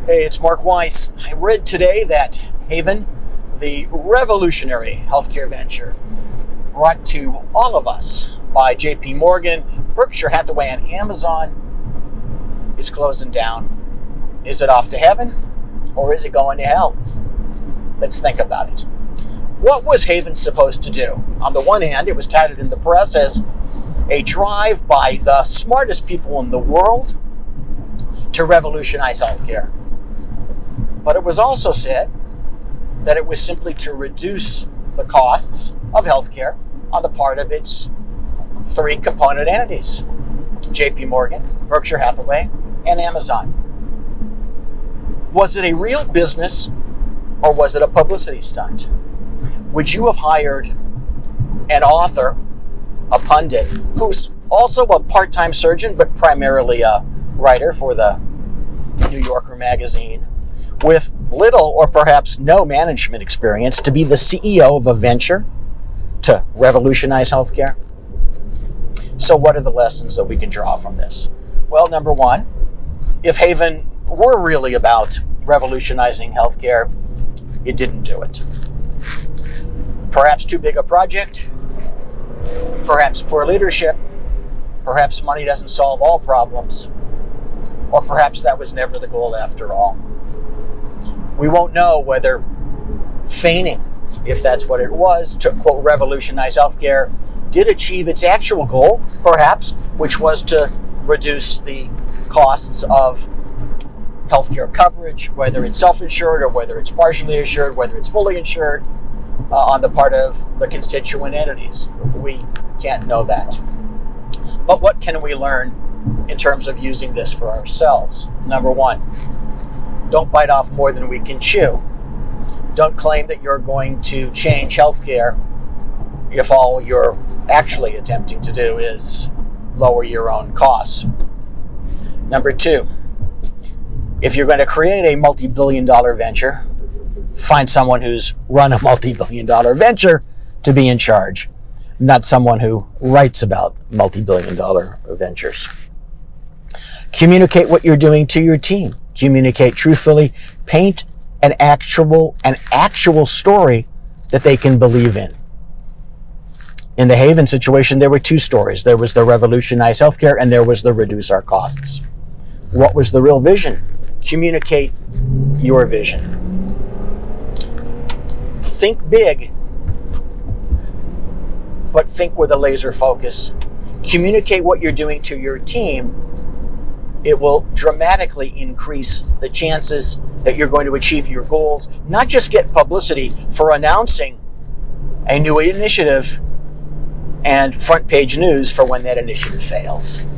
Hey, it's Mark Weiss. I read today that Haven, the revolutionary healthcare venture brought to all of us by JP Morgan, Berkshire-Hathaway, and Amazon, is closing down. Is it off to heaven or is it going to hell? Let's think about it. What was Haven supposed to do? On the one hand, it was touted in the press as a drive by the smartest people in the world to revolutionize healthcare. But it was also said that it was simply to reduce the costs of healthcare on the part of its three component entities: JP Morgan, Berkshire Hathaway, and Amazon. Was it a real business or was it a publicity stunt? Would you have hired an author, a pundit, who's also a part-time surgeon but primarily a writer for the New Yorker magazine, with little or perhaps no management experience, to be the CEO of a venture to revolutionize healthcare? So what are the lessons that we can draw from this? Well, number one, if Haven were really about revolutionizing healthcare, it didn't do it. Perhaps too big a project, perhaps poor leadership, perhaps money doesn't solve all problems, or perhaps that was never the goal after all. We won't know whether feigning, if that's what it was, to, quote, revolutionize healthcare, did achieve its actual goal, perhaps, which was to reduce the costs of healthcare coverage, whether it's self-insured or whether it's partially insured, whether it's fully insured, on the part of the constituent entities. We can't know that. But what can we learn in terms of using this for ourselves? Number one, don't bite off more than we can chew. Don't claim that you're going to change healthcare if all you're actually attempting to do is lower your own costs. Number two, if you're going to create a multi-billion-dollar venture, find someone who's run a multi-billion-dollar venture to be in charge, not someone who writes about multi-billion-dollar ventures. Communicate what you're doing to your team. Communicate truthfully. Paint an actual story that they can believe in. In the Haven situation, there were two stories. There was the revolutionize healthcare and there was the reduce our costs. What was the real vision? Communicate your vision. Think big, but think with a laser focus. Communicate what you're doing to your team. It will dramatically increase the chances that you're going to achieve your goals, not just get publicity for announcing a new initiative and front page news for when that initiative fails.